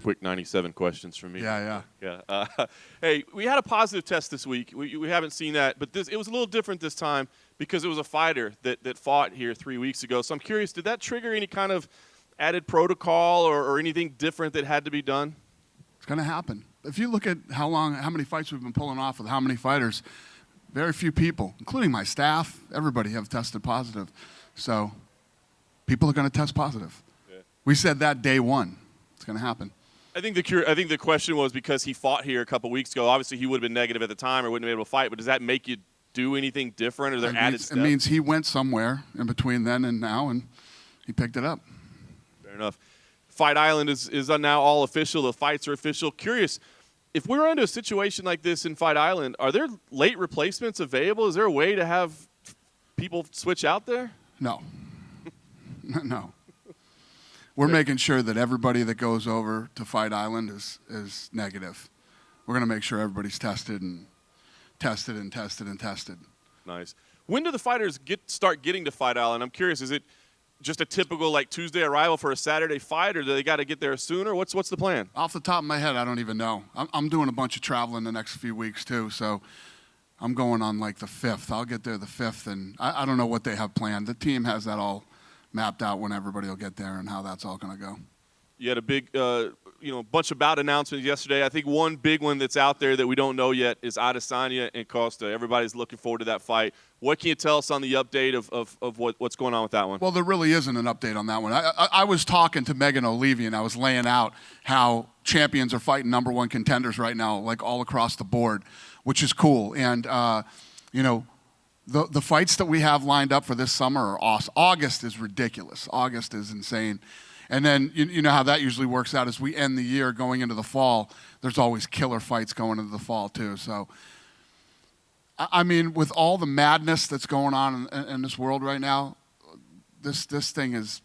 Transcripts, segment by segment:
quick 97 questions from me. Yeah. Hey, we had a positive test this week. We haven't seen that, but it was a little different this time because it was a fighter that fought here 3 weeks ago. So I'm curious, did that trigger any kind of added protocol or anything different that had to be done? It's going to happen. If you look at how many fights we've been pulling off with how many fighters, very few people, including my staff, everybody have tested positive. So people are going to test positive. Yeah. We said that day one. It's going to happen. I think the question was because he fought here a couple weeks ago. Obviously, he would have been negative at the time or wouldn't have been able to fight. But does that make you do anything different? Or are there added steps? It means he went somewhere in between then and now, and he picked it up. Fair enough. Fight Island is now all official. The fights are official. Curious, if we were into a situation like this in Fight Island, are there late replacements available? Is there a way to have people switch out there? No. No. We're making sure that everybody that goes over to Fight Island is negative. We're going to make sure everybody's tested. Nice. When do the fighters start getting to Fight Island? I'm curious, is it just a typical Tuesday arrival for a Saturday fight, or do they got to get there sooner? What's the plan? Off the top of my head, I don't even know. I'm doing a bunch of traveling the next few weeks too, so I'm going on the 5th. I'll get there the 5th, and I don't know what they have planned. The team has that all mapped out when everybody will get there and how that's all going to go. You had a big, bunch of bout announcements yesterday. I think one big one that's out there that we don't know yet is Adesanya and Costa. Everybody's looking forward to that fight. What can you tell us on the update of what's going on with that one? Well, there really isn't an update on that one. I was talking to Megan O'Leary, and I was laying out how champions are fighting number one contenders right now, all across the board, which is cool. And, the fights that we have lined up for this summer are awesome. August is ridiculous. August is insane. And then you know how that usually works out as we end the year going into the fall. There's always killer fights going into the fall too. So, I mean, with all the madness that's going on in this world right now, this thing is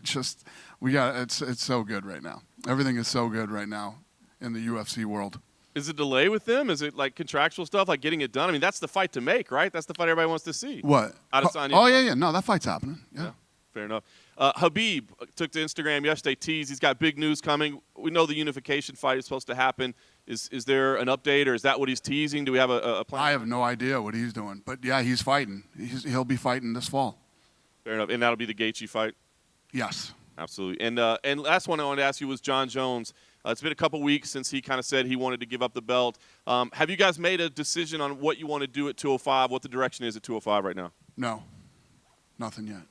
just it's so good right now. Everything is so good right now in the UFC world. Is it delay with them? Is it contractual stuff, getting it done? I mean, that's the fight to make, right? That's the fight everybody wants to see. What? Adesanya. Oh yeah. No, that fight's happening. Yeah. Fair enough. Habib took to Instagram yesterday, teased he's got big news coming. We know the unification fight is supposed to happen. Is there an update, or is that what he's teasing? Do we have a plan? I have no idea what he's doing. But, yeah, he's fighting. He'll be fighting this fall. Fair enough. And that'll be the Gaethje fight? Yes. Absolutely. And last one I wanted to ask you was John Jones. It's been a couple weeks since he kind of said he wanted to give up the belt. Have you guys made a decision on what you want to do at 205, what the direction is at 205 right now? No. Nothing yet.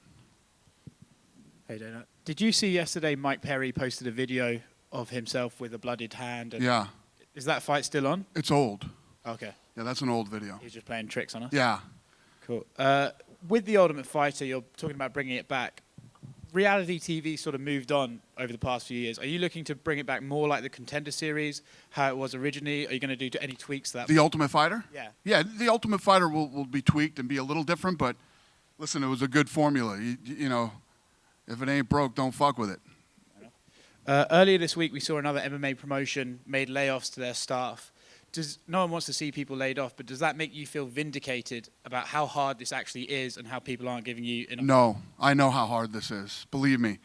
Hey, Dana. Did you see yesterday Mike Perry posted a video of himself with a bloodied hand? Yeah. Is that fight still on? It's old. Okay. Yeah, that's an old video. He's just playing tricks on us? Yeah. Cool. With The Ultimate Fighter, you're talking about bringing it back. Reality TV sort of moved on over the past few years. Are you looking to bring it back more like the Contender Series, how it was originally? Are you going to do any tweaks to that? The Ultimate Fighter? Yeah. Yeah, The Ultimate Fighter will be tweaked and be a little different, but listen, it was a good formula. You know, if it ain't broke, don't fuck with it. Earlier this week, we saw another MMA promotion made layoffs to their staff. No one wants to see people laid off, but does that make you feel vindicated about how hard this actually is and how people aren't giving you enough? No, I know how hard this is. Believe me.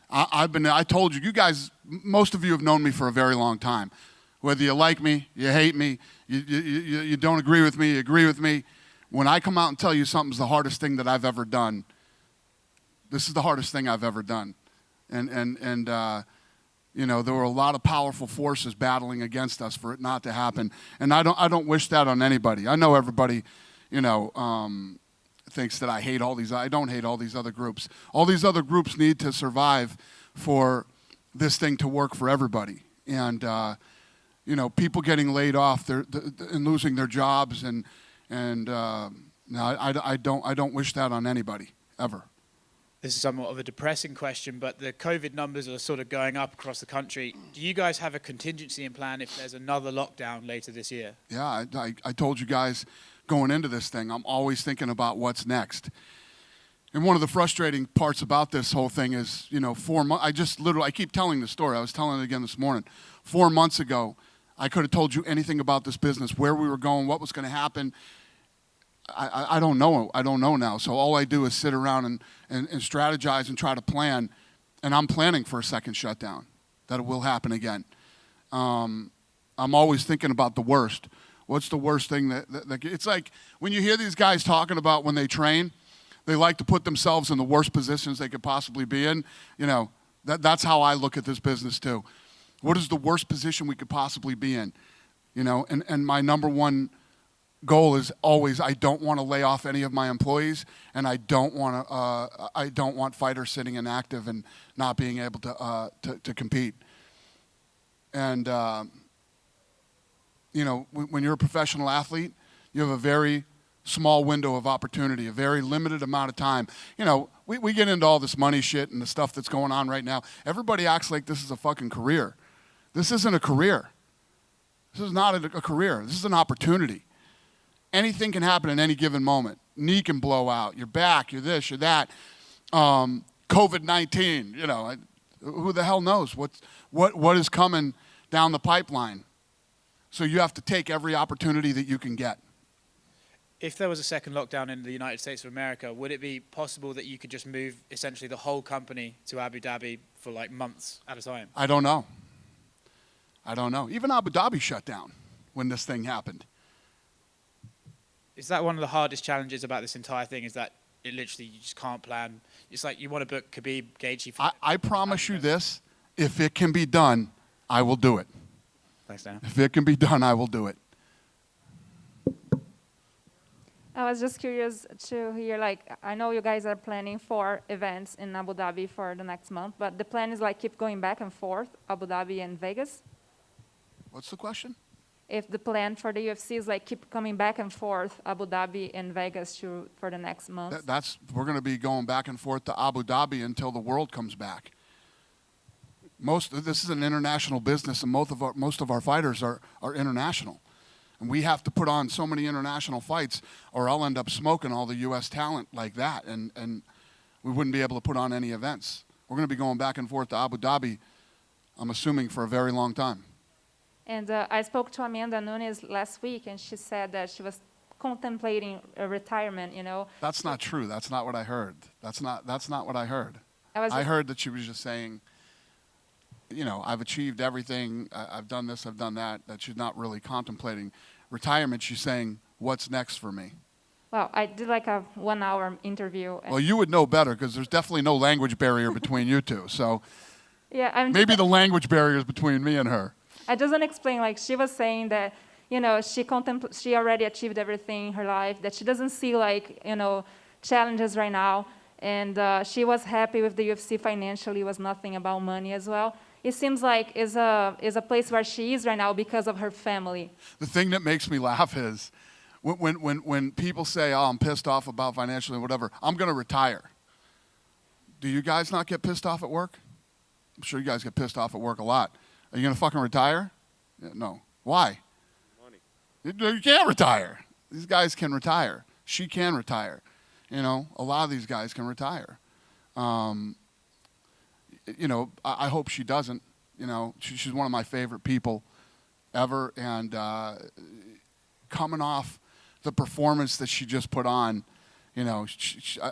I told you guys, most of you have known me for a very long time. Whether you like me, you hate me, you don't agree with me, you agree with me. When I come out and tell you something's the hardest thing that I've ever done, this is the hardest thing I've ever done. And you know, there were a lot of powerful forces battling against us for it not to happen. And I don't wish that on anybody. I know everybody, you know, thinks that I hate all these. I don't hate all these other groups. All these other groups need to survive for this thing to work for everybody. And, you know, people getting laid off and losing their jobs. And no, I don't wish that on anybody, ever. This is somewhat of a depressing question, but the COVID numbers are sort of going up across the country. Do you guys have a contingency in plan if there's another lockdown later this year? Yeah, I told you guys going into this thing, I'm always thinking about what's next. And one of the frustrating parts about this whole thing is, you know, 4 months, I keep telling the story. I was telling it again this morning. 4 months ago, I could have told you anything about this business, where we were going, what was going to happen. I don't know. I don't know now. So all I do is sit around and strategize and try to plan. And I'm planning for a second shutdown. that it will happen again. I'm always thinking about the worst. What's the worst thing that it's like when you hear these guys talking about when they train, they like to put themselves in the worst positions they could possibly be in. You know, that's how I look at this business too. What is the worst position we could possibly be in? You know, and my number one goal is always I don't want to lay off any of my employees, and I don't want fighters sitting inactive and not being able to compete. And you know, when you're a professional athlete, you have a very small window of opportunity, a very limited amount of time. You know, we get into all this money shit and the stuff that's going on right now. Everybody acts like this is a fucking career. This isn't a career. This is not a career. This is an opportunity. Anything can happen at any given moment. Knee can blow out. You're back. You're this. You're that. COVID-19. You know, who the hell knows what is coming down the pipeline? So you have to take every opportunity that you can get. If there was a second lockdown in the United States of America, would it be possible that you could just move essentially the whole company to Abu Dhabi for like months at a time? I don't know. Even Abu Dhabi shut down when this thing happened. Is that one of the hardest challenges about this entire thing, is that it literally you just can't plan? It's like you want to book Khabib, Gaethje. I promise you this, if it can be done, I will do it. Thanks, Dan. If it can be done, I will do it. I was just curious to hear, like, I know you guys are planning 4 events in Abu Dhabi for the next month, but the plan is like keep going back and forth, Abu Dhabi and Vegas? What's the question? If the plan for the UFC is like keep coming back and forth, Abu Dhabi and Vegas for the next month? We're going to be going back and forth to Abu Dhabi until the world comes back. This is an international business, and most of our fighters are international. And we have to put on so many international fights, or I'll end up smoking all the U.S. talent like that, and we wouldn't be able to put on any events. We're going to be going back and forth to Abu Dhabi, I'm assuming, for a very long time. And I spoke to Amanda Nunes last week, and she said that she was contemplating a retirement, you know. That's not true. That's not what I heard. That's not what I heard. I heard that she was just saying, you know, I've achieved everything, I've done this, I've done that she's not really contemplating retirement. She's saying, what's next for me? Well, I did like a 1-hour interview. Well, you would know better because there's definitely no language barrier between you two. So yeah, maybe the language barrier is between me and her. I just want to explain, like, she was saying that, you know, she already achieved everything in her life, that she doesn't see, like, you know, challenges right now. And she was happy with the UFC financially. It was nothing about money as well. It seems like is a place where she is right now because of her family. The thing that makes me laugh is when people say, oh, I'm pissed off about financially, whatever, I'm going to retire. Do you guys not get pissed off at work? I'm sure you guys get pissed off at work a lot. Are you going to fucking retire? No. Why? Money. You can't retire. These guys can retire. She can retire. You know, a lot of these guys can retire. You know, I hope she doesn't. You know, she's one of my favorite people ever. And coming off the performance that she just put on, you know,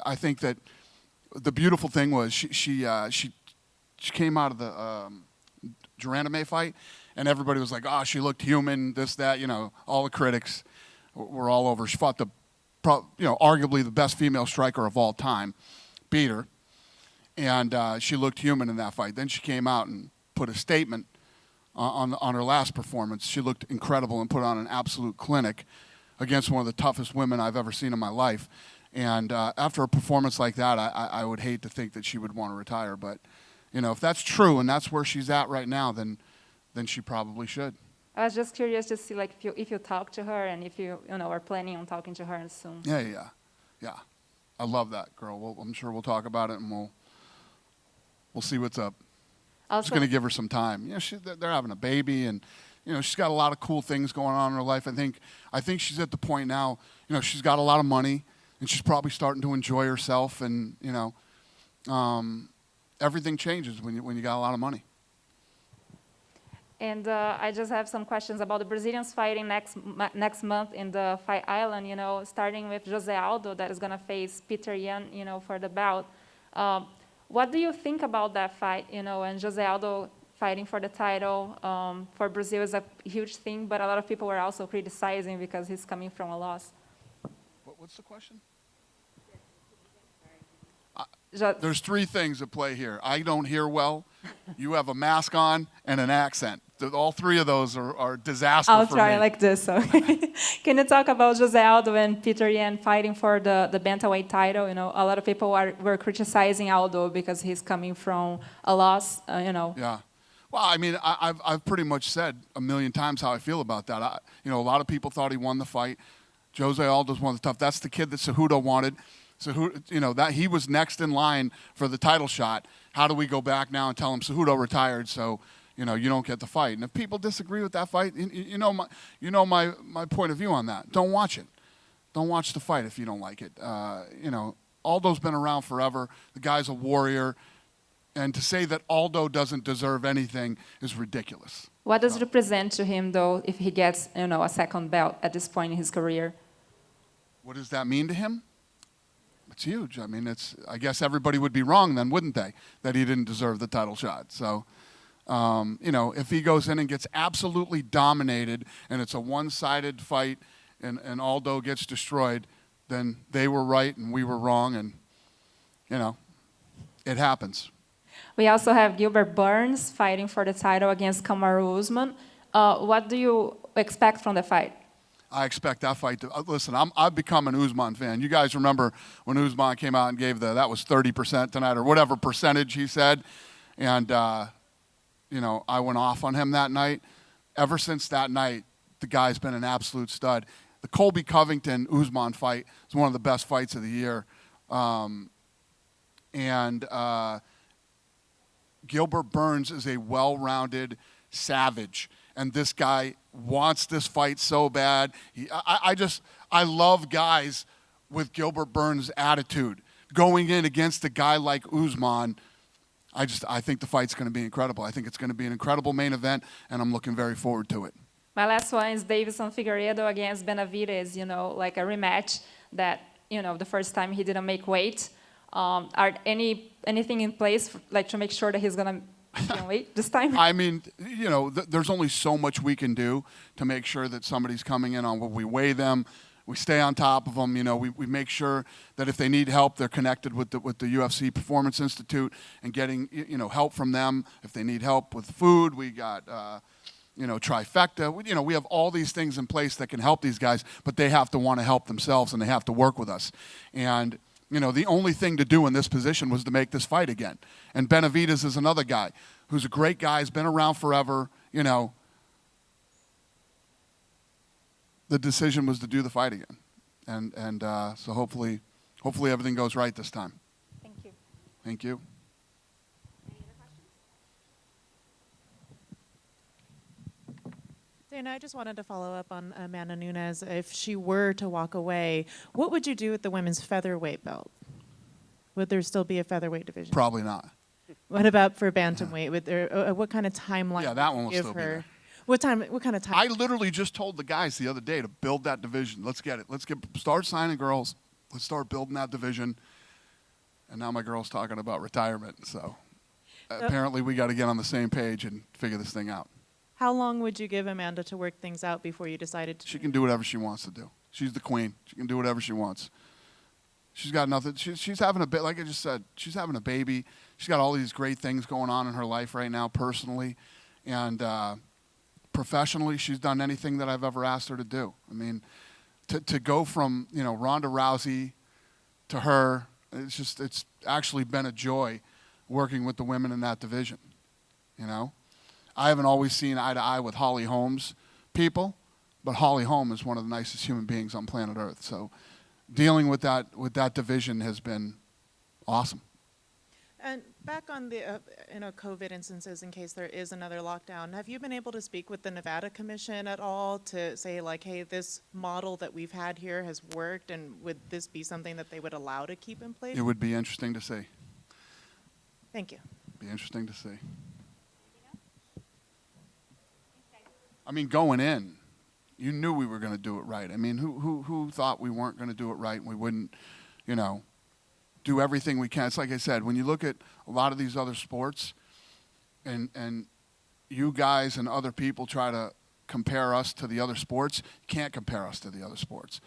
I think that the beautiful thing was she came out of the Geranime fight, and everybody was like, oh, she looked human, this, that, you know, all the critics were all over. She fought arguably the best female striker of all time, beat her, and she looked human in that fight. Then she came out and put a statement on her last performance. She looked incredible and put on an absolute clinic against one of the toughest women I've ever seen in my life. And after a performance like that, I would hate to think that she would want to retire, but you know, if that's true and that's where she's at right now, then she probably should. I was just curious to see, like, if you talk to her and if you know, are planning on talking to her soon. Yeah. I love that girl. I'm sure we'll talk about it and we'll see what's up. I'm just going to give her some time. You know, they're having a baby, and you know, she's got a lot of cool things going on in her life. I think she's at the point now. You know, she's got a lot of money, and she's probably starting to enjoy herself. And you know, everything changes when you got a lot of money. And I just have some questions about the Brazilians fighting next month in the Fight Island, you know, starting with Jose Aldo that is going to face Peter Yan, you know, for the bout. What do you think about that fight, you know, and Jose Aldo fighting for the title. For Brazil, is a huge thing, but a lot of people were also criticizing because he's coming from a loss. What's the question? Just, There's three things at play here. I don't hear well. You have a mask on and an accent. All three of those are disaster I'll for try me. like this. So, can you talk about Jose Aldo and Peter Yan fighting for the Bantamweight title? You know, a lot of people were criticizing Aldo because he's coming from a loss. You know. Yeah. Well, I mean, I've pretty much said a million times how I feel about that. You know, a lot of people thought he won the fight. Jose Aldo's one of the tough. That's the kid that Cejudo wanted. So you know, that he was next in line for the title shot. How do we go back now and tell him Cejudo retired, so you know you don't get the fight? And if people disagree with that fight, you know my point of view on that. Don't watch it. Don't watch the fight if you don't like it. You know, Aldo's been around forever. The guy's a warrior, and to say that Aldo doesn't deserve anything is ridiculous. What does it represent to him, though, if he gets, you know, a second belt at this point in his career? What does that mean to him? It's huge. I mean, I guess everybody would be wrong then, wouldn't they, that he didn't deserve the title shot. So, you know, if he goes in and gets absolutely dominated and it's a one-sided fight and Aldo gets destroyed, then they were right and we were wrong, and, you know, it happens. We also have Gilbert Burns fighting for the title against Kamaru Usman. What do you expect from the fight? I expect that fight to listen. I've become an Usman fan. You guys remember when Usman came out and gave that was 30% tonight or whatever percentage he said, and you know, I went off on him that night. Ever since that night, the guy's been an absolute stud. The Colby Covington Usman fight is one of the best fights of the year, and Gilbert Burns is a well-rounded savage. And this guy wants this fight so bad. I love guys with Gilbert Burns' attitude. Going in against a guy like Usman, I think the fight's going to be incredible. I think it's going to be an incredible main event, and I'm looking very forward to it. My last one is Davidson Figueiredo against Benavidez, you know, like a rematch that, you know, the first time he didn't make weight. Are anything in place like to make sure that he's going to wait this time? I mean, you know, there's only so much we can do to make sure that somebody's coming in on what we weigh them. We stay on top of them. You know, we make sure that if they need help, they're connected with the UFC Performance Institute and getting, you know, help from them. If they need help with food, we got, you know, Trifecta. You know, we have all these things in place that can help these guys, but they have to want to help themselves and they have to work with us. And you know, the only thing to do in this position was to make this fight again. And Benavidez is another guy who's a great guy, has been around forever. You know, the decision was to do the fight again. And so hopefully everything goes right this time. Thank you. Thank you. Dana, I just wanted to follow up on Amanda Nunes. If she were to walk away, what would you do with the women's featherweight belt? Would there still be a featherweight division? Probably not. What about for bantamweight? Would there? What kind of timeline? Yeah, that one will give still be her? there. What time? What kind of time? I literally just told the guys the other day to build that division. Let's get it. Start signing girls. Let's start building that division. And now my girl's talking about retirement. So apparently we got to get on the same page and figure this thing out. How long would you give Amanda to work things out before you decided to? She can do whatever she wants to do. She's the queen. She can do whatever she wants. She's got nothing. She's having a bit, like I just said, she's having a baby. She's got all these great things going on in her life right now, personally. And professionally, she's done anything that I've ever asked her to do. I mean, to go from, you know, Ronda Rousey to her, it's actually been a joy working with the women in that division, you know. I haven't always seen eye to eye with Holly Holmes people, but Holly Holm is one of the nicest human beings on planet Earth. So dealing with that division has been awesome. And back on the COVID instances, in case there is another lockdown, have you been able to speak with the Nevada Commission at all to say, like, hey, this model that we've had here has worked, and would this be something that they would allow to keep in place? It would be interesting to see. Thank you. Be interesting to see. I mean, going in, you knew we were going to do it right. I mean, who thought we weren't going to do it right and we wouldn't, you know, do everything we can? It's like I said, when you look at a lot of these other sports and you guys and other people try to compare us to the other sports, you can't compare us to the other sports.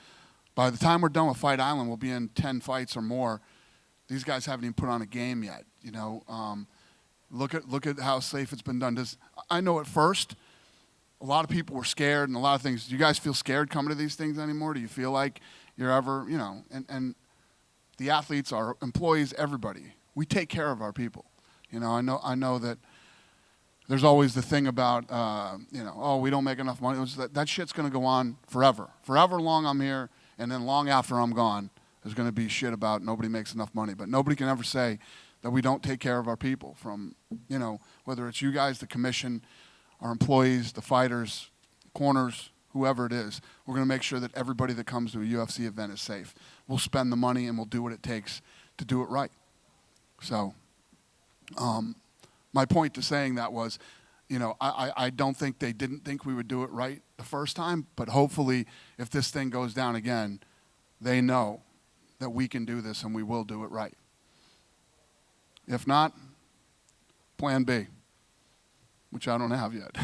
By the time we're done with Fight Island, we'll be in 10 fights or more. These guys haven't even put on a game yet. You know, look at how safe it's been done. I know at first, a lot of people were scared and a lot of things. Do you guys feel scared coming to these things anymore? Do you feel like you're ever, you know, and the athletes, our employees, everybody, we take care of our people. You know, I know that there's always the thing about, you know, oh, we don't make enough money. That shit's going to go on forever. Forever long I'm here, and then long after I'm gone, there's going to be shit about nobody makes enough money. But nobody can ever say that we don't take care of our people, from, you know, whether it's you guys, the commission, our employees, the fighters, corners, whoever it is. We're going to make sure that everybody that comes to a UFC event is safe. We'll spend the money and we'll do what it takes to do it right. So my point to saying that was, you know, I don't think they didn't think we would do it right the first time, but hopefully if this thing goes down again, they know that we can do this and we will do it right. If not, plan B, which I don't have yet.